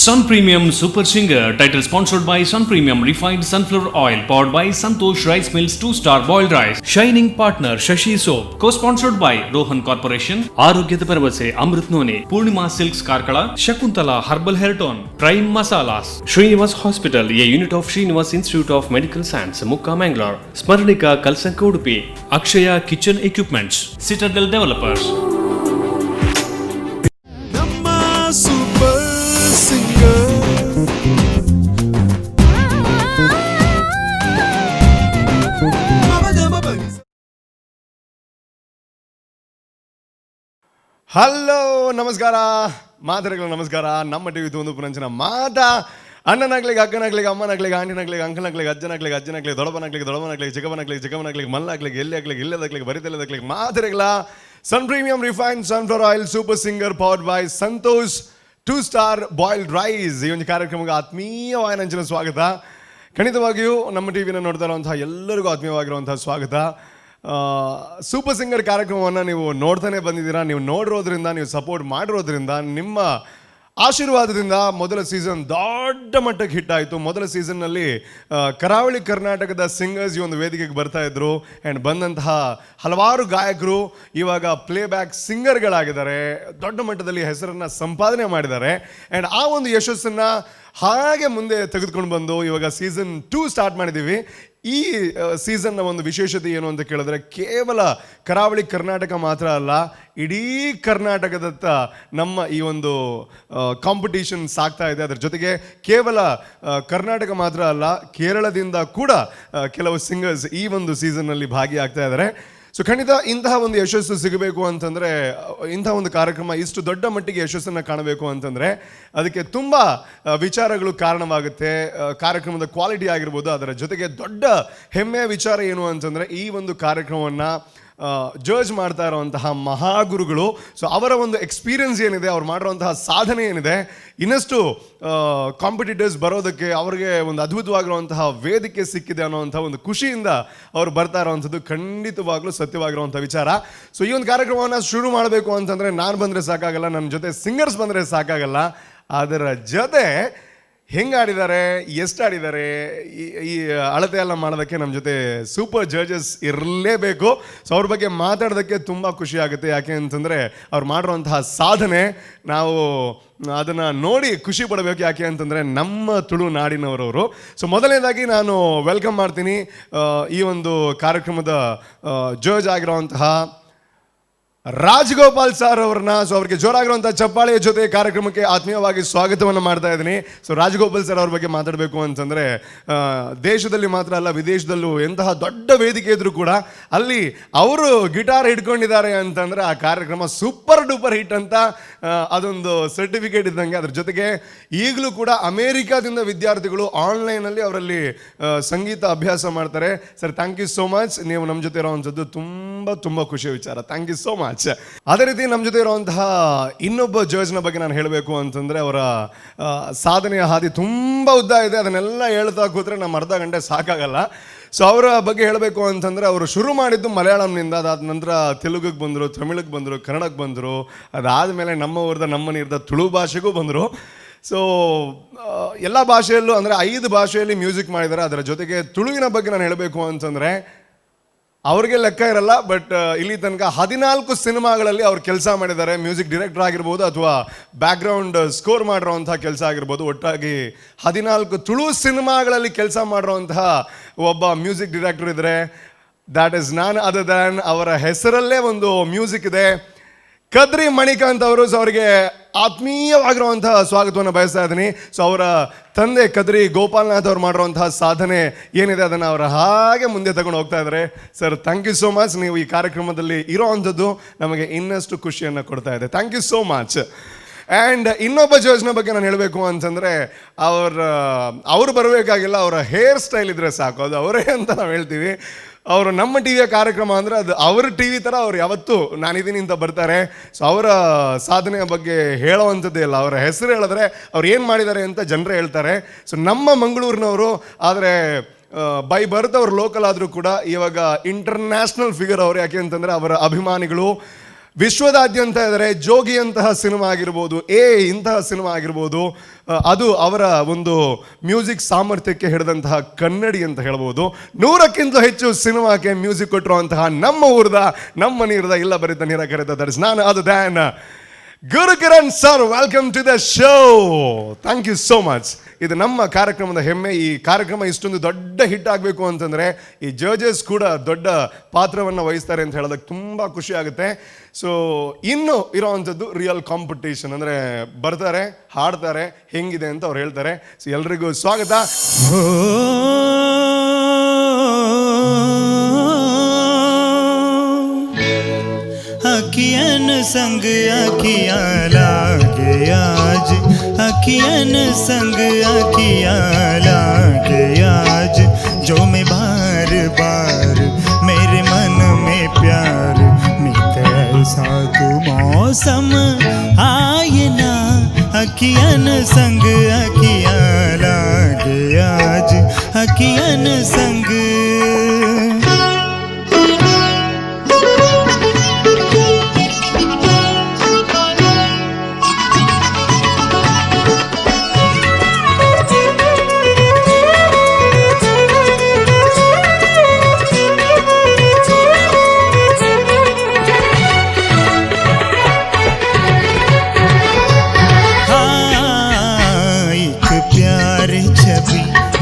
Sun Premium Super Singer, title sponsored by Sun Premium Refined Sunflower Oil, powered by Santosh Rice Mills 2-star boiled rice. Shining partner Shashi Soap, co-sponsored by Rohan Corporation. ಆರೋಗ್ಯದ ಭರವಸೆ Amrut Noni, Poornima silks Karkala, Shakuntala herbal hair tone, prime masalas, Srinivas hospital, a unit of Srinivas institute of medical science, Mukka Mangalore, Smaranika Kalsanka Udupi, Akshaya kitchen equipments, citadel developers. Hello ನಮಸ್ಕಾರ ಮಾತರಿಗಳು ನಮಸ್ಕಾರ. ನಮ್ಮ TV ಒಂದು ಪುರಂಚನ ಮಾತಾ ಅಣ್ಣನಾಗ್ಲಿಗೆ ಅಕ್ಕನಾಗ್ಲಿಗೆ ಅಮ್ಮನಾಗ್ಲಿಗೆ ಆಂಟಿನಾಗ್ಲಿಗೆ ಅಂಕನಾಗ್ಲಿಗೆ ಅಜ್ಜನಾಗ್ಲಿಗೆ ದೊಡ್ಡಪ್ಪನಾಗ್ಲಿಗೆ ಚಿಕ್ಕಮ್ಮನಾಗ್ಲಿಗೆ ಮಲ್ಲಾಗ್ಲಿಗೆ ಎಲ್ಲಿ ಇಲ್ಲದಾಗ್ಲಿಗೆ ಬರಿತಿಲ್ಲದಾಗ್ಲಿಗೆ ಮಾತರಿಗಳ sun premium refined sunflower oil super singer powered by Santosh 2-star boiled rice. ಈ ಒಂದು ಕಾರ್ಯಕ್ರಮಕ್ಕೆ ಆತ್ಮೀಯವಾದ ನಂಚಿನ ಸ್ವಾಗತ. ಖಂಡಿತವಾಗಿಯೂ ನಮ್ಮ ಟಿವಿನ ನೋಡ್ತಾ ಇರುವಂತಹ ಎಲ್ಲರಿಗೂ ಆತ್ಮೀಯವಾಗಿರುವಂತಹ ಸ್ವಾಗತ. ಸೂಪರ್ ಸಿಂಗರ್ ಕಾರ್ಯಕ್ರಮವನ್ನು ನೀವು ನೋಡ್ತಾನೆ ಬಂದಿದ್ದೀರಾ. ನೀವು ನೋಡಿರೋದ್ರಿಂದ, ನೀವು ಸಪೋರ್ಟ್ ಮಾಡಿರೋದ್ರಿಂದ, ನಿಮ್ಮ ಆಶೀರ್ವಾದದಿಂದ ಮೊದಲ ಸೀಸನ್ ದೊಡ್ಡ ಮಟ್ಟಕ್ಕೆ ಹಿಟ್ ಆಯಿತು. ಮೊದಲ ಸೀಸನ್ನಲ್ಲಿ ಕರಾವಳಿ ಕರ್ನಾಟಕದ ಸಿಂಗರ್ಸ್ ಈ ಒಂದು ವೇದಿಕೆಗೆ ಬರ್ತಾ ಇದ್ರು. ಆ್ಯಂಡ್ ಬಂದಂತಹ ಹಲವಾರು ಗಾಯಕರು ಇವಾಗ ಪ್ಲೇಬ್ಯಾಕ್ ಸಿಂಗರ್ಗಳಾಗಿದ್ದಾರೆ, ದೊಡ್ಡ ಮಟ್ಟದಲ್ಲಿ ಹೆಸರನ್ನು ಸಂಪಾದನೆ ಮಾಡಿದ್ದಾರೆ. ಆ್ಯಂಡ್ ಆ ಒಂದು ಯಶಸ್ಸನ್ನು ಹಾಗೆ ಮುಂದೆ ತೆಗೆದುಕೊಂಡು ಬಂದು ಇವಾಗ ಸೀಸನ್ 2 ಸ್ಟಾರ್ಟ್ ಮಾಡಿದ್ದೀವಿ. ಈ ಸೀಸನ್ನ ಒಂದು ವಿಶೇಷತೆ ಏನು ಅಂತ ಕೇಳಿದ್ರೆ, ಕೇವಲ ಕರಾವಳಿ ಕರ್ನಾಟಕ ಮಾತ್ರ ಅಲ್ಲ, ಇಡೀ ಕರ್ನಾಟಕದತ್ತ ನಮ್ಮ ಈ ಒಂದು ಕಾಂಪಿಟೇಷನ್ ಸಾಗ್ತಾ ಇದೆ. ಅದರ ಜೊತೆಗೆ ಕೇವಲ ಕರ್ನಾಟಕ ಮಾತ್ರ ಅಲ್ಲ, ಕೇರಳದಿಂದ ಕೂಡ ಕೆಲವು ಸಿಂಗರ್ಸ್ ಈ ಒಂದು ಸೀಸನ್ನಲ್ಲಿ ಭಾಗಿಯಾಗ್ತಾ ಇದ್ದಾರೆ. ಸೊ ಖಂಡಿತ ಇಂತಹ ಒಂದು ಯಶಸ್ಸು ಸಿಗಬೇಕು ಅಂತಂದರೆ, ಇಂಥ ಒಂದು ಕಾರ್ಯಕ್ರಮ ಇಷ್ಟು ದೊಡ್ಡ ಮಟ್ಟಿಗೆ ಯಶಸ್ಸನ್ನು ಕಾಣಬೇಕು ಅಂತಂದರೆ ಅದಕ್ಕೆ ತುಂಬ ವಿಚಾರಗಳು ಕಾರಣವಾಗುತ್ತೆ. ಕಾರ್ಯಕ್ರಮದ ಕ್ವಾಲಿಟಿ ಆಗಿರ್ಬೋದು. ಅದರ ಜೊತೆಗೆ ದೊಡ್ಡ ಹೆಮ್ಮೆಯ ವಿಚಾರ ಏನು ಅಂತಂದರೆ, ಈ ಒಂದು ಕಾರ್ಯಕ್ರಮವನ್ನು ಜಡ್ಜ್ ಮಾಡ್ತಾ ಇರುವಂತಹ ಮಹಾಗುರುಗಳು. ಸೊ ಅವರ ಒಂದು ಎಕ್ಸ್ಪೀರಿಯನ್ಸ್ ಏನಿದೆ, ಅವ್ರು ಮಾಡಿರುವಂತಹ ಸಾಧನೆ ಏನಿದೆ, ಇನ್ನಷ್ಟು ಕಾಂಪಿಟೇಟರ್ಸ್ ಬರೋದಕ್ಕೆ ಅವ್ರಿಗೆ ಒಂದು ಅದ್ಭುತವಾಗಿರುವಂತಹ ವೇದಿಕೆ ಸಿಕ್ಕಿದೆ ಅನ್ನೋವಂಥ ಒಂದು ಖುಷಿಯಿಂದ ಅವ್ರು ಬರ್ತಾ ಇರೋವಂಥದ್ದು ಖಂಡಿತವಾಗ್ಲೂ ಸತ್ಯವಾಗಿರುವಂಥ ವಿಚಾರ. ಸೊ ಈ ಒಂದು ಕಾರ್ಯಕ್ರಮವನ್ನು ಶುರು ಮಾಡಬೇಕು ಅಂತಂದರೆ ನಾನು ಬಂದರೆ ಸಾಕಾಗಲ್ಲ, ನನ್ನ ಜೊತೆ ಸಿಂಗರ್ಸ್ ಬಂದರೆ ಸಾಕಾಗಲ್ಲ. ಅದರ ಜೊತೆ ಹೆಂಗೆ ಆಡಿದ್ದಾರೆ, ಎಷ್ಟು ಆಡಿದ್ದಾರೆ, ಈ ಅಳತೆ ಎಲ್ಲ ಮಾಡೋದಕ್ಕೆ ನಮ್ಮ ಜೊತೆ ಸೂಪರ್ ಜಡ್ಜಸ್ ಇರಲೇಬೇಕು. ಸೊ ಅವ್ರ ಬಗ್ಗೆ ಮಾತಾಡೋದಕ್ಕೆ ತುಂಬ ಖುಷಿ ಆಗುತ್ತೆ. ಯಾಕೆ ಅಂತಂದರೆ ಅವ್ರು ಮಾಡಿರುವಂತಹ ಸಾಧನೆ ನಾವು ಅದನ್ನು ನೋಡಿ ಖುಷಿ ಪಡಬೇಕು. ಯಾಕೆ ಅಂತಂದರೆ ನಮ್ಮ ತುಳು ನಾಡಿನವರವರು. ಸೊ ಮೊದಲನೇದಾಗಿ ನಾನು ವೆಲ್ಕಮ್ ಮಾಡ್ತೀನಿ ಈ ಒಂದು ಕಾರ್ಯಕ್ರಮದ ಜಡ್ಜ್ ಆಗಿರೋವಂತಹ ರಾಜಗೋಪಾಲ್ ಸರ್ ಅವ್ರನ್ನ. ಸೊ ಅವ್ರಿಗೆ ಜೋರಾಗಿರುವಂಥ ಚಪ್ಪಾಳೆಯ ಜೊತೆ ಕಾರ್ಯಕ್ರಮಕ್ಕೆ ಆತ್ಮೀಯವಾಗಿ ಸ್ವಾಗತವನ್ನು ಮಾಡ್ತಾ ಇದ್ದೀನಿ. ಸೊ ರಾಜಗೋಪಾಲ್ ಸರ್ ಅವ್ರ ಬಗ್ಗೆ ಮಾತಾಡಬೇಕು ಅಂತಂದರೆ, ದೇಶದಲ್ಲಿ ಮಾತ್ರ ಅಲ್ಲ, ವಿದೇಶದಲ್ಲೂ ಎಂತಹ ದೊಡ್ಡ ವೇದಿಕೆ ಇದ್ರೂ ಕೂಡ ಅಲ್ಲಿ ಅವರು ಗಿಟಾರ್ ಹಿಡ್ಕೊಂಡಿದ್ದಾರೆ ಅಂತಂದರೆ ಆ ಕಾರ್ಯಕ್ರಮ ಸೂಪರ್ ಡೂಪರ್ ಹಿಟ್ ಅಂತ ಅದೊಂದು ಸರ್ಟಿಫಿಕೇಟ್ ಇದ್ದಂಗೆ. ಅದ್ರ ಜೊತೆಗೆ ಈಗಲೂ ಕೂಡ ಅಮೇರಿಕಾದಿಂದ ವಿದ್ಯಾರ್ಥಿಗಳು ಆನ್ಲೈನಲ್ಲಿ ಅವರಲ್ಲಿ ಸಂಗೀತ ಅಭ್ಯಾಸ ಮಾಡ್ತಾರೆ. Sir thank you so much. ನೀವು ನಮ್ಮ ಜೊತೆ ಇರೋವಂಥದ್ದು ತುಂಬ ಖುಷಿಯ ವಿಚಾರ. Thank you so much. ಅದೇ ರೀತಿ ನಮ್ಮ ಜೊತೆ ಇರುವಂತಹ ಇನ್ನೊಬ್ಬ ಜಡ್ಜ್ನ ಬಗ್ಗೆ ನಾನು ಹೇಳಬೇಕು ಅಂತಂದರೆ, ಅವರ ಸಾಧನೆಯ ಹಾದಿ ತುಂಬ ಉದ್ದ ಇದೆ. ಅದನ್ನೆಲ್ಲ ಹೇಳ್ತಾ ಕೂತ್ರೆ ನಮ್ಮ ಅರ್ಧ ಗಂಟೆ ಸಾಕಾಗಲ್ಲ. ಸೊ ಅವರ ಬಗ್ಗೆ ಹೇಳಬೇಕು ಅಂತಂದರೆ, ಅವರು ಶುರು ಮಾಡಿದ್ದು ಮಲಯಾಳಂನಿಂದ, ಅದಾದ ನಂತರ ತೆಲುಗಿಗೆ ಬಂದರು, ತಮಿಳಿಗೆ ಬಂದರು, ಕನ್ನಡಕ್ಕೆ ಬಂದರು, ಅದಾದಮೇಲೆ ನಮ್ಮ ನೀರ್ದ ತುಳು ಭಾಷೆಗೂ ಬಂದರು. ಸೊ ಎಲ್ಲ ಭಾಷೆಯಲ್ಲೂ ಅಂದರೆ 5 ಭಾಷೆಯಲ್ಲಿ ಮ್ಯೂಸಿಕ್ ಮಾಡಿದ್ದಾರೆ. ಅದರ ಜೊತೆಗೆ ತುಳುವಿನ ಬಗ್ಗೆ ನಾನು ಹೇಳಬೇಕು ಅಂತಂದರೆ ಅವ್ರಿಗೆ ಲೆಕ್ಕ ಇರಲ್ಲ, ಬಟ್ ಇಲ್ಲಿ ತನಕ 14 ಸಿನಿಮಾಗಳಲ್ಲಿ ಅವ್ರು ಕೆಲಸ ಮಾಡಿದ್ದಾರೆ. ಮ್ಯೂಸಿಕ್ ಡೈರೆಕ್ಟರ್ ಆಗಿರ್ಬೋದು ಅಥವಾ ಬ್ಯಾಕ್ಗ್ರೌಂಡ್ ಸ್ಕೋರ್ ಮಾಡಿರೋವಂಥ ಕೆಲಸ ಆಗಿರ್ಬೋದು. ಒಟ್ಟಾಗಿ 14 ತುಳು ಸಿನಿಮಾಗಳಲ್ಲಿ ಕೆಲಸ ಮಾಡಿರೋವಂತಹ ಒಬ್ಬ ಮ್ಯೂಸಿಕ್ ಡೈರೆಕ್ಟರ್ ಇದ್ದಾರೆ. That is non other than, ಅವರ ಹೆಸರಲ್ಲೇ ಒಂದು ಮ್ಯೂಸಿಕ್ ಇದೆ, ಕದ್ರಿ ಮಣಿಕಾಂತ್ ಅವರು. ಸೊ ಅವರಿಗೆ ಆತ್ಮೀಯವಾಗಿರುವಂತಹ ಸ್ವಾಗತವನ್ನು ಬಯಸ್ತಾ ಇದ್ದೀನಿ. ಸೊ ಅವರ ತಂದೆ ಕದ್ರಿ ಗೋಪಾಲ್ನಾಥ್ ಅವ್ರು ಮಾಡಿರುವಂತಹ ಸಾಧನೆ ಏನಿದೆ ಅದನ್ನು ಅವರ ಹಾಗೆ ಮುಂದೆ ತಗೊಂಡು ಹೋಗ್ತಾ ಇದ್ದಾರೆ. Sir thank you so much. ನೀವು ಈ ಕಾರ್ಯಕ್ರಮದಲ್ಲಿ ಇರೋ ಅಂಥದ್ದು ನಮಗೆ ಇನ್ನಷ್ಟು ಖುಷಿಯನ್ನು ಕೊಡ್ತಾ ಇದೆ. Thank you so much. And ಇನ್ನೊಬ್ಬ ಜಡ್ಜ್ನ ಬಗ್ಗೆ ನಾನು ಹೇಳಬೇಕು ಅಂತಂದರೆ, ಅವರು ಬರಬೇಕಾಗಿಲ್ಲ, ಅವರ ಹೇರ್ ಸ್ಟೈಲ್ ಇದ್ದರೆ ಸಾಕು, ಅದು ಅವರೇ ಅಂತ ನಾವು ಹೇಳ್ತೀವಿ. ಅವರು ನಮ್ಮ ಟಿ ವಿಯ ಕಾರ್ಯಕ್ರಮ ಅಂದರೆ ಅದು ಅವರ ಟಿ ವಿ ಥರ ಅವ್ರು ಯಾವತ್ತೂ ನಾನಿದ್ದೀನಿ ಅಂತ ಬರ್ತಾರೆ. ಸೊ ಅವರ ಸಾಧನೆಯ ಬಗ್ಗೆ ಹೇಳೋವಂಥದ್ದೇ ಇಲ್ಲ, ಅವರ ಹೆಸರು ಹೇಳಿದ್ರೆ ಅವ್ರು ಏನು ಮಾಡಿದ್ದಾರೆ ಅಂತ ಜನರೇ ಹೇಳ್ತಾರೆ. ಸೊ ನಮ್ಮ ಮಂಗಳೂರಿನವರು, ಆದರೆ ಬೈ ಬರ್ತ್ ಅವರು ಲೋಕಲ್ ಆದರೂ ಕೂಡ ಇವಾಗ ಇಂಟರ್ನ್ಯಾಷನಲ್ ಫಿಗರ್ ಅವರು. ಯಾಕೆ ಅಂತಂದರೆ ಅವರ ಅಭಿಮಾನಿಗಳು ವಿಶ್ವದಾದ್ಯಂತ ಇದ್ದರೆ ಜೋಗಿಯಂತಹ ಸಿನಿಮಾ ಆಗಿರ್ಬೋದು, ಇಂತಹ ಸಿನಿಮಾ ಆಗಿರ್ಬೋದು, ಅದು ಅವರ ಒಂದು ಮ್ಯೂಸಿಕ್ ಸಾಮರ್ಥ್ಯಕ್ಕೆ ಹಿಡಿದಂತಹ ಕನ್ನಡಿ ಅಂತ ಹೇಳ್ಬೋದು. 100ಕ್ಕಿಂತಲೂ ಹೆಚ್ಚು ಸಿನಿಮಾಕ್ಕೆ ಮ್ಯೂಸಿಕ್ ಕೊಟ್ಟಿರುವಂತಹ ನಮ್ಮ ಊರದ, ನಮ್ಮ ನೀರದ, ಇಲ್ಲ ಬರಿತ ನೀರ ಕರೆದ that is none other than Gurukiran sir. Welcome to the show. Thank you so much. ಇದು ನಮ್ಮ ಕಾರ್ಯಕ್ರಮದ ಹೆಮ್ಮೆ. ಈ ಕಾರ್ಯಕ್ರಮ ಇಷ್ಟೊಂದು ದೊಡ್ಡ ಹಿಟ್ ಆಗಬೇಕು ಅಂತಂದರೆ ಈ ಜಡ್ಜಸ್ ಕೂಡ ದೊಡ್ಡ ಪಾತ್ರವನ್ನು ವಹಿಸ್ತಾರೆ ಅಂತ ಹೇಳೋದಕ್ಕೆ ತುಂಬ ಖುಷಿ ಆಗುತ್ತೆ. ಸೊ ಇನ್ನು ಇರೋವಂಥದ್ದು ರಿಯಲ್ ಕಾಂಪಿಟೇಷನ್, ಅಂದರೆ ಬರ್ತಾರೆ, ಹಾಡ್ತಾರೆ, ಹೆಂಗಿದೆ ಅಂತ ಅವ್ರು ಹೇಳ್ತಾರೆ. ಸೊ ಎಲ್ರಿಗೂ ಸ್ವಾಗತ. अखियन संग अखियाँ लागे आज, अखियन संग अखियाँ लागे आज, जो मैं बार बार मेरे मन में प्यार मित ऐसा तू मौसम आए ना, अखियन संग अखियाँ लागे आज, अखियन संग.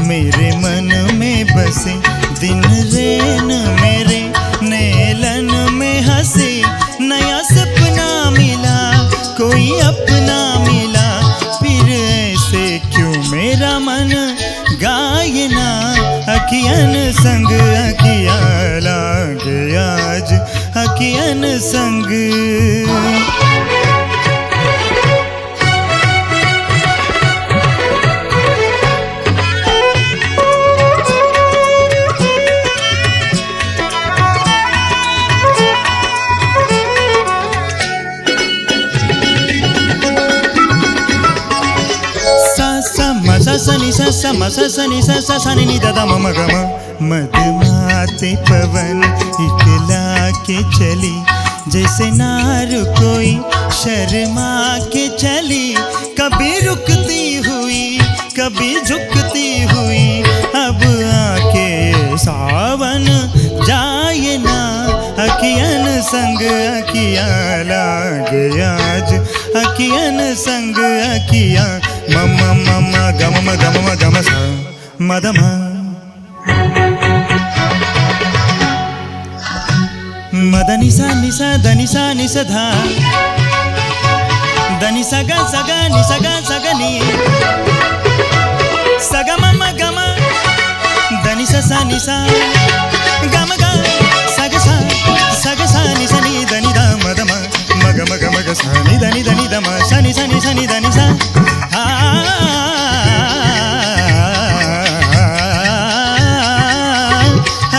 मेरे मन में बसे दिन रैन मेरे नैलन में हंसे, नया सपना मिला, कोई अपना मिला, फिर ऐसे क्यों मेरा मन गायना, अखियन संग अखियाँ लागे आज, अखियन संग. सनी सा समा सा सनी सा सा सनी नी दादा मम गम. मधुमाते पवन इकला के चली, जैसे नार कोई शर्मा के चली, कभी रुकती हुई कभी झुकती हुई, अब आके सावन जाए ना, अखियन संग अखियाँ लागे आज, अखियन संग अखियाँ. मम मम गम गम गम सा मदम मदनि सा निसा धनि सा निस धा, धनि सगा सगा नि सगा सगनी, सग मम गम धनि सा निसा गम ग सग सा नि सा नि धनि ध मदम मग मग मग सा नि धनि धनि धम शनि शनि शनि धनि सा.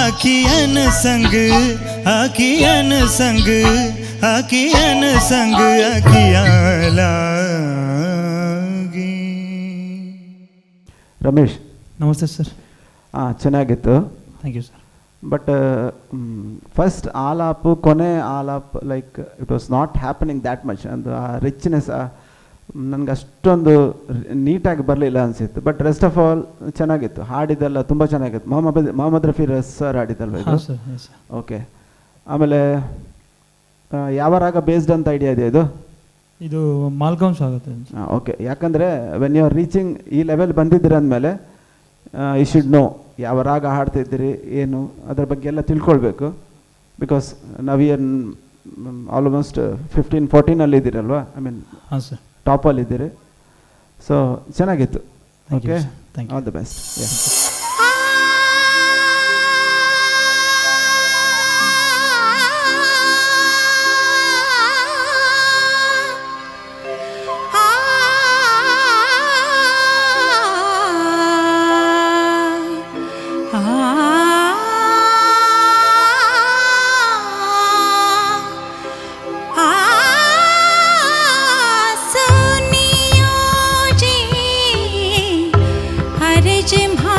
अखियन संग अखियन संग अखियन संग अखियाँ लागी. ರಮೇಶ್ ನಮಸ್ತೆ ಸರ್. ಚೆನ್ನಾಗಿತ್ತು. Thank you sir. But first alap ಕೊನೆ alap like it was not happening that much. ಅದು ಆ ರಿಚ್ನೆಸ್ ನನಗೆ ಅಷ್ಟೊಂದು ನೀಟಾಗಿ ಬರಲಿಲ್ಲ ಅನಿಸಿತ್ತು. ಬಟ್ ರೆಸ್ಟ್ ಆಫ್ ಆಲ್ ಚೆನ್ನಾಗಿತ್ತು. ಹಾಡಿದೆಲ್ಲ ತುಂಬ ಚೆನ್ನಾಗಿತ್ತು. ಮೊಹಮ್ಮದ್ ರಫಿ ಸರ್ ಹಾಡಿದಲ್ವ ಇದು? ಓಕೆ. ಆಮೇಲೆ ಯಾವ ರಾಗ ಬೇಸ್ಡ್ ಅಂತ ಐಡಿಯಾ ಇದೆ ಇದು? ಇದು ಮಾಲ್ಕಮ್ಸ್ ಆಗುತ್ತೆ. ಓಕೆ. ಯಾಕಂದರೆ ವೆನ್ ಯು ಆರ್ ರೀಚಿಂಗ್ ಈ ಲೆವೆಲ್ ಬಂದಿದ್ದೀರ ಅಂದಮೇಲೆ ಯು ಶುಡ್ ನೋ ಯಾವ ರಾಗ ಹಾಡ್ತಿದ್ದೀರಿ ಏನು ಅದ್ರ ಬಗ್ಗೆ ಎಲ್ಲ ತಿಳ್ಕೊಳ್ಬೇಕು. ಬಿಕಾಸ್ ನಾವು ಆಲ್ಮೋಸ್ಟ್ 15-14 ಇದ್ದೀರಲ್ವಾ, ಐ ಮೀನ್ ಹಾಂ ಸರ್, ಟಾಪಲ್ಲಿದ್ದೀರಿ. ಸೊ ಚೆನ್ನಾಗಿತ್ತು. Okay, all the best. हर जिम्हा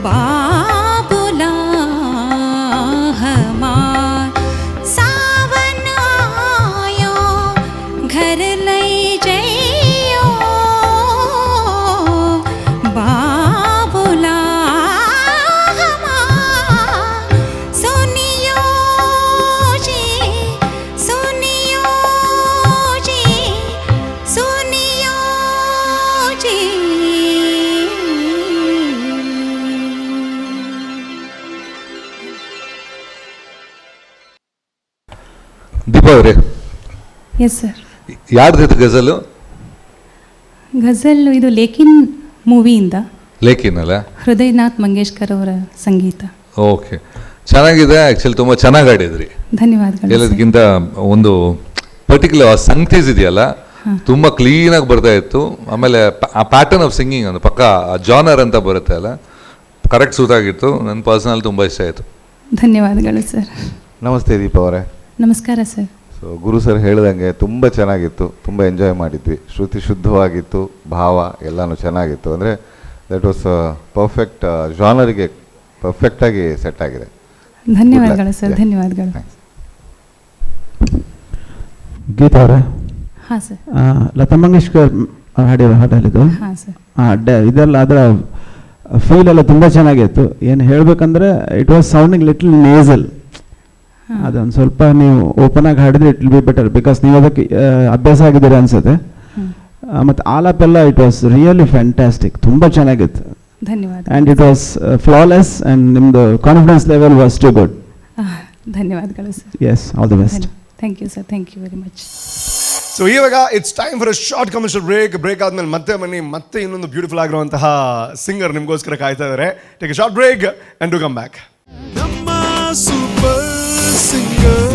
बाबुला हमार सावन आयो घर लई जइयो बाबुला हमार सुनियो जी सुनियो जी सुनियो जी। ದೀಪಾ ಅವರೇ, ಎಸ್ ಸರ್. ಯಾರ್ದಿತ್ತು ಗಜಲು? ಗಜಲ್ ಇದು ಲೇಕಿನ್ ಮೂವಿಯಿಂದ, ಲೇಕಿನ್ ಅಲ್ಲ, ಹೃದಯನಾಥ್ ಮಂಗೇಶ್ಕರ್ ಅವರ ಸಂಗೀತ. ಓಕೆ, ಚೆನ್ನಾಗಿದೆ. ಆ್ಯಕ್ಚುಲಿ ತುಂಬ ಚೆನ್ನಾಗಿ ಆಡಿದ್ರಿ. ಧನ್ಯವಾದಗಳು. ಎಲ್ಲದಕ್ಕಿಂತ ಒಂದು ಪರ್ಟಿಕ್ಯುಲರ್ ಸಂಗೀತ ಇದೆಯಲ್ಲ, ತುಂಬ ಕ್ಲೀನಾಗಿ ಬರ್ತಾ ಇತ್ತು. ಆಮೇಲೆ ಆ ಪ್ಯಾಟರ್ನ್ ಆಫ್ ಸಿಂಗಿಂಗ್ ಒಂದು ಪಕ್ಕ ಜಾನರ್ ಅಂತ ಬರುತ್ತೆ ಅಲ್ಲ, ಕರೆಕ್ಟ್ ಸೂಟ್ ಆಗಿತ್ತು. ನನ್ನ ಪರ್ಸನಲ್ ತುಂಬ ಇಷ್ಟ ಆಯಿತು. ಧನ್ಯವಾದಗಳು ಸರ್. ನಮಸ್ತೆ ದೀಪಾ ಅವರೇ. ನಮಸ್ಕಾರ ಸರ್. ಸೊ ಗುರು ಸರ್ ಹೇಳ್ದಂಗೆ ತುಂಬ ಚೆನ್ನಾಗಿತ್ತು, ತುಂಬ ಎಂಜಾಯ್ ಮಾಡಿದ್ವಿ. ಶ್ರುತಿ ಶುದ್ಧವಾಗಿತ್ತು, ಭಾವ ಎಲ್ಲನೂ ಚೆನ್ನಾಗಿತ್ತು. ಅಂದರೆ ದಟ್ ವಾಸ್ ಪರ್ಫೆಕ್ಟ್, ಜಾನರಿಗೆ ಪರ್ಫೆಕ್ಟಾಗಿ ಸೆಟ್ ಆಗಿದೆ. ಧನ್ಯವಾದಗಳು ಸರ್. ಧನ್ಯವಾದಗಳು. ಗೀತಾ ಅವರೇ, ಹಾಂ ಸರ್. ಲತಾ ಮಂಗೇಶ್ಕರ್ ಹಾಡಲಿದ್ದು ಹಾಂ ಸರ್. ಇದೆಲ್ಲ ಅದರ ಫೀಲ್ ಎಲ್ಲ ತುಂಬ ಚೆನ್ನಾಗಿತ್ತು. ಏನು ಹೇಳಬೇಕಂದ್ರೆ it was sounding little nasal. ಅದೊಂದು ಸ್ವಲ್ಪ ನೀವು ಓಪನ್ ಆಗಿ ಹಾಡಿದ್ರೆ it will be better, because ನೀವು ಅದಕ್ಕೆ ಅಭ್ಯಾಸ ಆಗಿದ್ದೀರ ಅನ್ಸುತ್ತೆ. ಮತ್ತು ಆಲಾಪ್ ಎಲ್ಲ ಇಟ್ ವಾಸ್ ರಿಯಲಿ ಫ್ಯಾಂಟಾಸ್ಟಿಕ್, ತುಂಬ ಚೆನ್ನಾಗಿತ್ತು. ಧನ್ಯವಾದ. And it was flawless and ನಿಮ್ಮದು confidence level was too good. ಧನ್ಯವಾದಗಳು ಸರ್. Yes, all the best. Thank you sir. Thank you very much. So ಇವಾಗ it's time for a short commercial break ಆದ್ಮೇಲೆ ಮತ್ತೆ ಬನ್ನಿ, ಮತ್ತೆ ಇನ್ನೊಂದು ಬ್ಯೂಟಿಫುಲ್ ಆಗಿರುವಂತಹ ಸಿಂಗರ್ ನಿಮಗೋಸ್ಕರ ಕಾಯ್ತಾ ಇದ್ದಾರೆ. Take a short break and to come back. ನಮ್ಮ super singer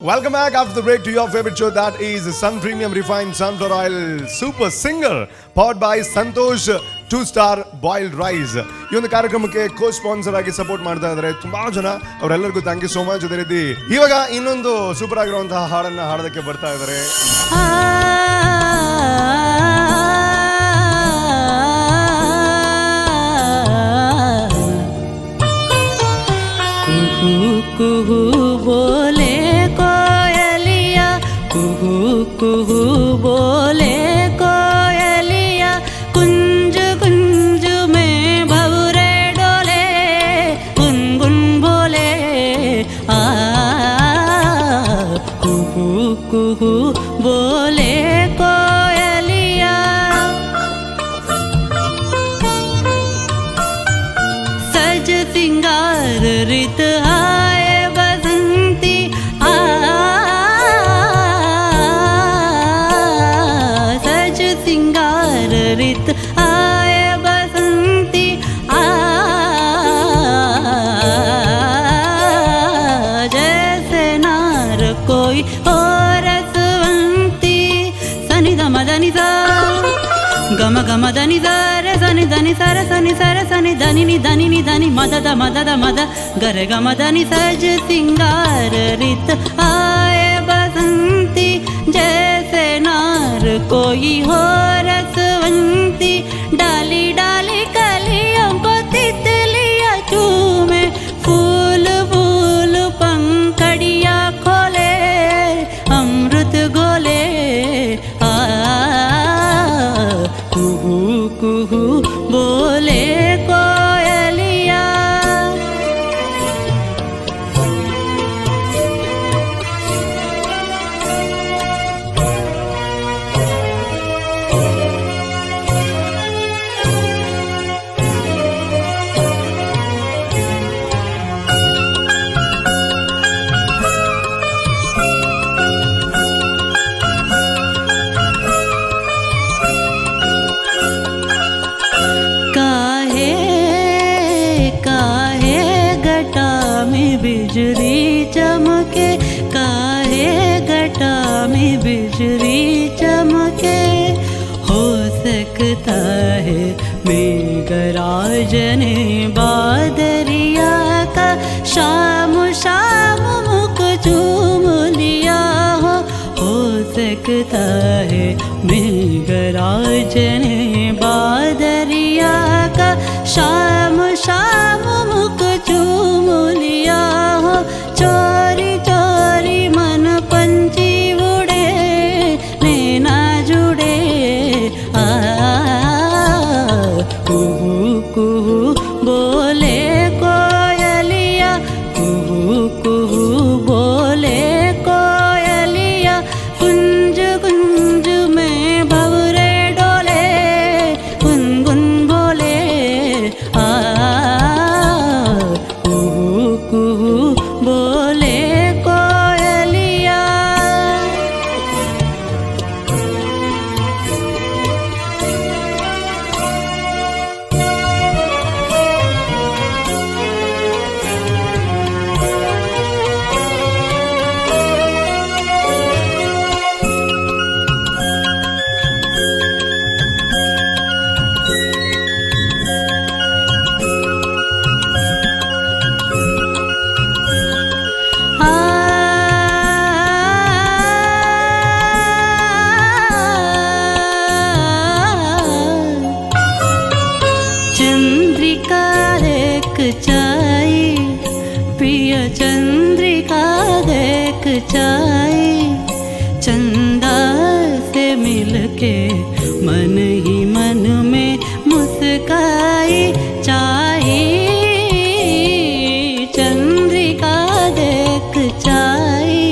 Welcome back after the break to your favorite show, that is Sun Premium Refined Sunflower Oil Super Singer, powered by Santosh 2-star Boiled Rice. ಈ ಒಂದು ಕಾರ್ಯಕ್ರಮಕ್ಕೆ ಕೋ sponsor ಆಗಿ support ಮಾಡ್ತಾ ಇದ್ದಾರೆ ತುಂಬಾ ಜನ, ಅವರೆಲ್ಲರಿಗೂ ಥ್ಯಾಂಕ್ ಯು ಸೋ ಮಚ್. ಅದೇ ರೀತಿ ಇವಾಗ ಇನ್ನೊಂದು ಸೂಪರ್ ಆಗಿರುವಂತಹ ಹಾಡನ್ನ ಹಾಡೋದಕ್ಕೆ ಬರ್ತಾ ಇದ್ದಾರೆ. कुहू बोले कोयलिया, कुहू कुहू बोले कोयलिया, कुंज कुंज में भंवरे डोले, गुनगुन बोले आ, कुहू कुहू बोले कोयलिया। सज सिंगार रित आए बसंती, सज सिंगार रित आए बसंती, जैसे नार कोई और रसवंती। सनि ध मद नि सा गम गम దని रे सनि దని सर सनि सर सनि దని नि దని मद द मद गरे गम దని सज सिंगार रित आए बसंती, जैसे नार कोई हो रसवंती। डाली डाली कलियों को तितलियां चूमे, फूल फूल पंखड़िया खोले, अमृत गोले आ, कुहू कुहू बोले कोयलिया। बिजली चमके, काहे घटा में बिजली चमके, हो सकता है मेघराज ने बादरिया का शाम शाम मुख चूम लिया हो सकता सकता है मेघराज ने बादरिया का शाम शाम मुख चूम लिया हो चोरी चोरी मन पंछी उड़े नैना जुड़े आ कुहू कुहू बोले कोयलिया कुहू कुहू बोले कोयलिया कुंज कुंज में भंवरे डोले गुनगुन बोले आ कुहू कुहू बोले कोयलिया। चंद्रिका देख चाई प्रिय चंद्रिका देख चाई चंदा से मिलके मन ही मन में मुस्काई चाई चंद्रिका देख चाई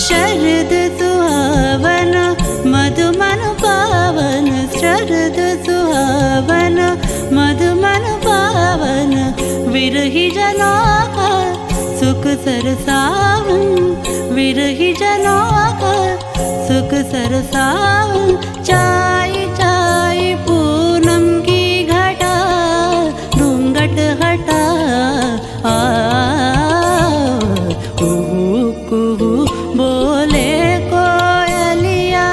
शरद सुहावन मधुमन पावन शरद सुहावन मधुमन पावन विरही जनों का सुख सरसावन विरही जनों का सुख सरसावन चाय चाय पूनम की घटा घूंघट हटा आ कुहू कुहू बोले कोयलिया।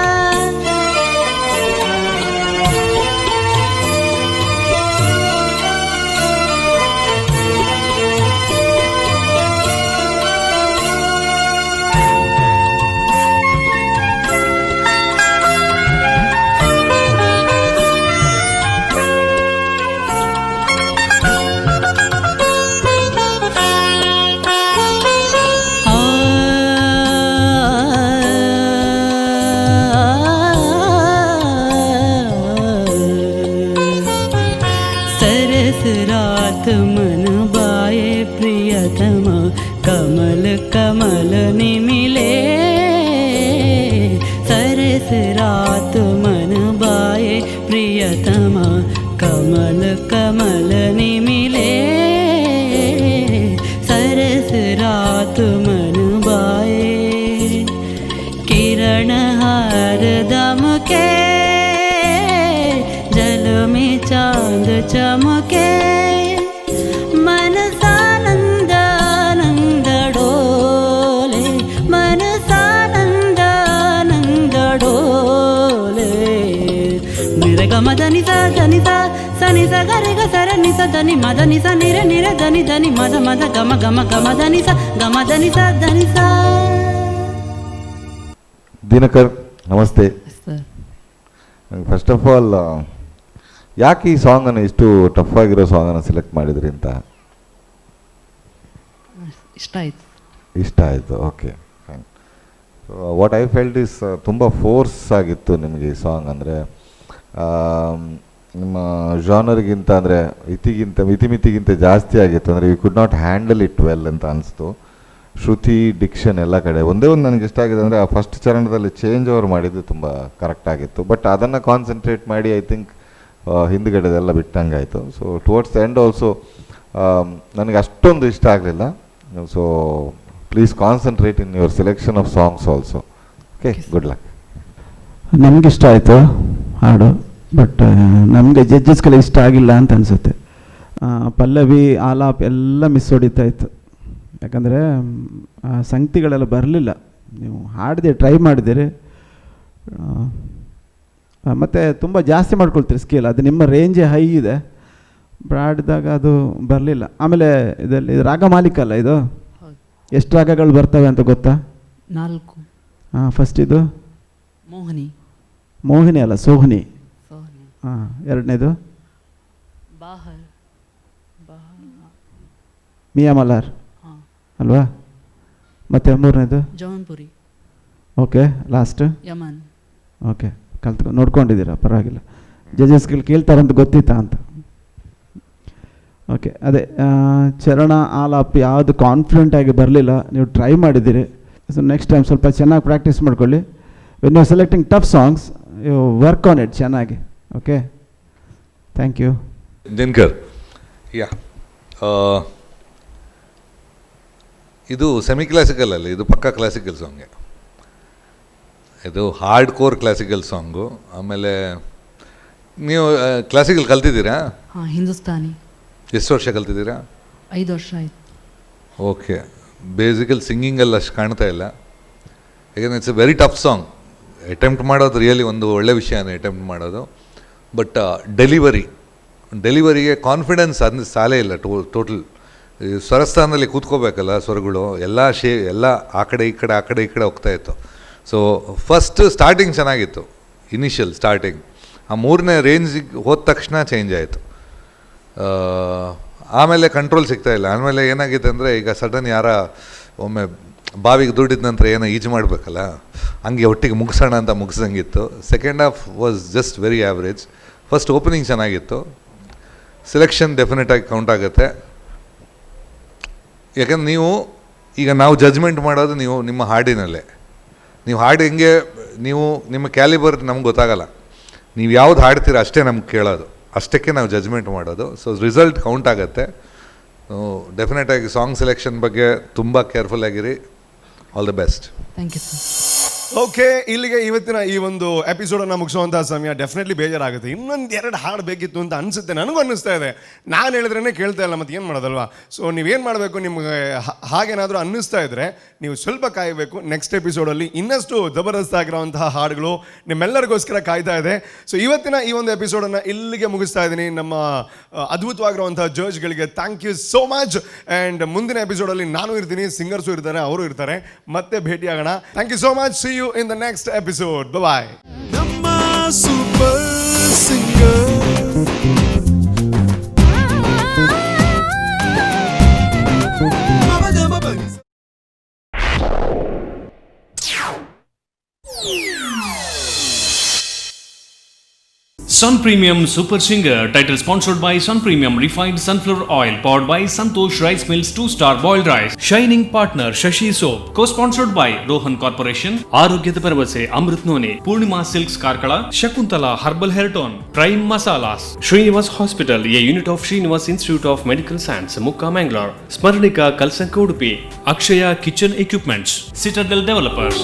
सरस रात मन बाए प्रियतमा कमल कमल निमिले सरस रात मन बाए प्रियतमा कमल कमल निमिले सरस रात मन बाए किरण हार दम के जल में चांद चमके मन सानंद आनंद डोले मन सानंद आनंद डोले मेरे गम धनि सा सनि सा गरे ग सर नि सा धनि मद नि सा निरे निरे धनि धनि मद मद गम गम गम धनि सा धनि सा। ದಿನಕರ್ ನಮಸ್ತೆ. ಫಸ್ಟ್ ಆಫ್ ಆಲ್ ಯಾಕೆ ಈ ಸಾಂಗನ್ನು ಇಷ್ಟು ಟಫ್ ಆಗಿರೋ ಸಾಂಗನ್ನು ಸೆಲೆಕ್ಟ್ ಮಾಡಿದ್ರಿ ಅಂತ? ಇಷ್ಟ ಆಯಿತು. Okay fine. What I felt is ತುಂಬ ಫೋರ್ಸ್ ಆಗಿತ್ತು ನಿಮಗೆ ಈ ಸಾಂಗ್. ಅಂದರೆ ನಿಮ್ಮ ಜಾನರ್ಗಿಂತ ಅಂದರೆ ಇತಿಮಿತಿಗಿಂತ ಜಾಸ್ತಿ ಆಗಿತ್ತು. ಅಂದರೆ you could not handle it well ಅಂತ ಅನಿಸ್ತು. ಶ್ರುತಿ ಡಿಕ್ಷನ್ ಎಲ್ಲ ಕಡೆ ಒಂದೇ ಒಂದು ನನಗೆ ಇಷ್ಟ ಆಗಿದೆ ಅಂದರೆ ಆ ಫಸ್ಟ್ ಚರಣದಲ್ಲಿ ಚೇಂಜ್ ಓವರ್ ಮಾಡಿದ್ದು ತುಂಬ ಕರೆಕ್ಟ್ ಆಗಿತ್ತು. ಬಟ್ ಅದನ್ನು ಕಾನ್ಸಂಟ್ರೇಟ್ ಮಾಡಿ ಐ ಥಿಂಕ್ ಹಿಂದುಗಡೆದೆಲ್ಲ ಬಿಟ್ಟಂಗಾಯಿತು. So towards the end also ನನಗೆ ಅಷ್ಟೊಂದು ಇಷ್ಟ ಆಗಲಿಲ್ಲ. So please concentrate in your selection of songs also. Okay, good luck. ನಮ್ಗೆ ಇಷ್ಟ ಆಯಿತು ಹಾಡು, ಬಟ್ ನಮಗೆ ಜಡ್ಜಸ್ಗೆಲ್ಲ ಇಷ್ಟ ಆಗಿಲ್ಲ ಅಂತ ಅನಿಸುತ್ತೆ. ಪಲ್ಲವಿ ಆಲಾಪ್ ಎಲ್ಲ ಮಿಸ್ ಹೊಡಿತಾ ಇತ್ತು. ಯಾಕಂದರೆ ಸಂಗತಿಗಳೆಲ್ಲ ಬರಲಿಲ್ಲ. ನೀವು ಹಾಡಿದೆ ಟ್ರೈ ಮಾಡಿದ್ದೀರಿ, ಮತ್ತು ತುಂಬ ಜಾಸ್ತಿ ಮಾಡ್ಕೊಳ್ತೀರಿ ಸ್ಕೇಲ್. ಅದು ನಿಮ್ಮ ರೇಂಜೇ ಹೈ ಇದೆ, ಹಾಡಿದಾಗ ಅದು ಬರಲಿಲ್ಲ. ಆಮೇಲೆ ಇದು ರಾಗ ಮಾಲಿಕ ಅಲ್ಲ ಇದು? ಎಷ್ಟು ರಾಗಗಳು ಬರ್ತವೆ ಅಂತ ಗೊತ್ತಾ? ಹಾಂ ಫಸ್ಟ್ ಇದು ಮೋಹಿನಿ. ಮೋಹಿನಿ ಅಲ್ಲ, ಸೋಹಿನಿ. ಸೋಹಿನಿ. ಹಾಂ ಎರಡನೇದು ಬಾಹರ್. ಮಿಯಾ ಮಲಾರ್ ಹಾಂ. ಅಲ್ವಾ? ಮತ್ತು ಮೂರನೇದು ಜೌನ್ಪುರಿ. ಓಕೆ. ಲಾಸ್ಟ್ ಯಮನ್. ಓಕೆ, ನೋಡ್ಕೊಂಡಿದ್ದೀರಾ, ಪರವಾಗಿಲ್ಲ. ಜಜಸ್ಗಳು ಕೇಳ್ತಾರಂತ ಗೊತ್ತಿತ್ತಾ ಅಂತ. ಓಕೆ, ಅದೇ ಚರಣ ಆಲಾಪ್ ಯಾವುದು ಕಾನ್ಫಿಡೆಂಟಾಗಿ ಬರಲಿಲ್ಲ, ನೀವು ಟ್ರೈ ಮಾಡಿದ್ದೀರಿ. ಸೊ ನೆಕ್ಸ್ಟ್ ಟೈಮ್ ಸ್ವಲ್ಪ ಚೆನ್ನಾಗಿ ಪ್ರಾಕ್ಟೀಸ್ ಮಾಡ್ಕೊಳ್ಳಿ. When you are selecting tough songs, you work on it ಚೆನ್ನಾಗಿ. Okay, thank you. Dinakar, yeah, ಇದು ಸೆಮಿ ಕ್ಲಾಸಿಕಲ್ ಅಲ್ಲ, ಇದು ಪಕ್ಕಾ ಕ್ಲಾಸಿಕಲ್ ಸಾಂಗೆ. ಇದು ಹಾರ್ಡ್ ಕೋರ್ ಕ್ಲಾಸಿಕಲ್ ಸಾಂಗು. ಆಮೇಲೆ ನೀವು ಕ್ಲಾಸಿಕಲ್ ಕಲ್ತಿದ್ದೀರಾ? ಹಾಂ, ಹಿಂದೂಸ್ತಾನಿ. ಎಷ್ಟು ವರ್ಷ ಕಲ್ತಿದ್ದೀರಾ? 5 ವರ್ಷ ಆಯಿತು. ಓಕೆ. ಬೇಸಿಕಲ್ ಸಿಂಗಿಂಗಲ್ಲಿ ಅಷ್ಟು ಕಾಣ್ತಾ ಇಲ್ಲ, ಯಾಕಂದರೆ it's A very tough song. Attempt ಮಾಡೋದು ರಿಯಲಿ ಒಂದು ಒಳ್ಳೆ ವಿಷಯನೇ ಅಟೆಂಪ್ಟ್ ಮಾಡೋದು. ಬಟ್ ಡೆಲಿವರಿಗೆ ಕಾನ್ಫಿಡೆನ್ಸ್ ಅದು ಸಾಲೇ ಇಲ್ಲ. ಟೋಟಲ್ ಸ್ವರಸ್ಥಾನದಲ್ಲಿ ಕೂತ್ಕೋಬೇಕಲ್ಲ ಸ್ವರಗಳು, ಎಲ್ಲ ಆ ಕಡೆ ಈ ಕಡೆ ಹೋಗ್ತಾಯಿತ್ತು. ಸೊ ಫಸ್ಟ್ ಸ್ಟಾರ್ಟಿಂಗ್ ಚೆನ್ನಾಗಿತ್ತು, ಇನಿಷಿಯಲ್ ಸ್ಟಾರ್ಟಿಂಗ್. ಆ ಮೂರನೇ ರೇಂಜಿಗೆ ಹೋದ ತಕ್ಷಣ ಚೇಂಜ್ ಆಯಿತು. ಆಮೇಲೆ ಕಂಟ್ರೋಲ್ ಸಿಗ್ತಾಯಿಲ್ಲ. ಆಮೇಲೆ ಏನಾಗಿದೆ ಅಂದರೆ, ಈಗ ಸಡನ್ ಒಮ್ಮೆ ಬಾವಿಗೆ ದುಡ್ಡಿದ ನಂತರ ಏನೋ ಈಜು ಮಾಡಬೇಕಲ್ಲ, ಹಂಗೆ ಒಟ್ಟಿಗೆ ಮುಗಿಸೋಣ ಅಂತ ಮುಗಿಸಂಗಿತ್ತು. Second half was just very average. First opening ಚೆನ್ನಾಗಿತ್ತು. ಸೆಲೆಕ್ಷನ್ ಡೆಫಿನೆಟಾಗಿ ಕೌಂಟ್ ಆಗುತ್ತೆ. ಯಾಕಂದ್ರೆ ನಾವು ಜಜ್ಮೆಂಟ್ ಮಾಡೋದು ನಿಮ್ಮ ಹಾಡಿನಲ್ಲೇ. ನೀವು ಹಾಡು ಹೆಂಗೆ, ನಿಮ್ಮ ಕ್ಯಾಲಿಬರ್ ನಮ್ಗೆ ಗೊತ್ತಾಗಲ್ಲ. ನೀವು ಯಾವ್ದು ಹಾಡ್ತೀರ ಅಷ್ಟೇ ನಮ್ಗೆ ಕೇಳೋದು, ಅಷ್ಟಕ್ಕೆ ನಾವು ಜಜ್ಮೆಂಟ್ ಮಾಡೋದು. ಸೊ ರಿಸಲ್ಟ್ ಕೌಂಟ್ ಆಗುತ್ತೆ. ಡೆಫಿನೆಟಾಗಿ ಸಾಂಗ್ ಸೆಲೆಕ್ಷನ್ ಬಗ್ಗೆ ತುಂಬ ಕೇರ್ಫುಲ್ ಆಗಿರಿ. All the best. Thank you sir. Okay, ಇಲ್ಲಿಗೆ ಇವತ್ತಿನ ಈ ಒಂದು ಎಪಿಸೋಡನ್ನು ಮುಗಿಸುವಂತಹ ಸಮಯ. ಡೆಫಿನೆಟ್ಲಿ ಬೇಜಾರಾಗುತ್ತೆ. ಇನ್ನೊಂದು 2 ಹಾಡು ಬೇಕಿತ್ತು ಅಂತ ಅನಿಸುತ್ತೆ, ನನಗೂ ಅನ್ನಿಸ್ತಾ ಇದೆ. ನಾನು ಹೇಳಿದ್ರೇ ಕೇಳ್ತಾ ಇಲ್ಲ, ಮತ್ತು ಏನು ಮಾಡೋದಲ್ವಾ? ಸೊ ನೀವೇನು ಮಾಡಬೇಕು, ನಿಮಗೆ ಹಾಗೇನಾದರೂ ಅನ್ನಿಸ್ತಾ ಇದ್ದರೆ ನೀವು ಸ್ವಲ್ಪ ಕಾಯಬೇಕು. ನೆಕ್ಸ್ಟ್ ಎಪಿಸೋಡಲ್ಲಿ ಇನ್ನಷ್ಟು ಜಬರ್ದಸ್ತ್ ಆಗಿರೋವಂತಹ ಹಾಡುಗಳು ನಿಮ್ಮೆಲ್ಲರಿಗೋಸ್ಕರ ಕಾಯ್ತಾ ಇದೆ. ಸೊ ಇವತ್ತಿನ ಈ ಒಂದು ಎಪಿಸೋಡನ್ನು ಇಲ್ಲಿಗೆ ಮುಗಿಸ್ತಾ ಇದ್ದೀನಿ. ನಮ್ಮ ಅದ್ಭುತವಾಗಿರುವಂತಹ ಜಡ್ಜ್ಗಳಿಗೆ thank you so much. And ಮುಂದಿನ ಎಪಿಸೋಡಲ್ಲಿ ನಾನು ಇರ್ತೀನಿ, ಸಿಂಗರ್ಸು ಇರ್ತಾರೆ, ಅವರು ಇರ್ತಾರೆ. ಮತ್ತೆ ಭೇಟಿಯಾಗೋಣ. Thank you so much. See you in the next episode. Bye bye. ನಮ್ಮ super singer Sun Premium Super Singer, title sponsored by Sun Premium Refined Sunflower Oil, powered by Santosh Rice Mills 2-star boiled rice. Shining partner Shashi Soap, co-sponsored by Rohan Corporation, Arogyada Paravase Amrit None, Purnima Silks Karkala, Shakuntala Herbal Hair Tone, Prime Masalas, Srinivas Hospital, a unit of Srinivas Institute of Medical Science, Mukka Mangalore, Smarnika Kalsanka Udupi, Akshaya Kitchen Equipments, Citadel Developers.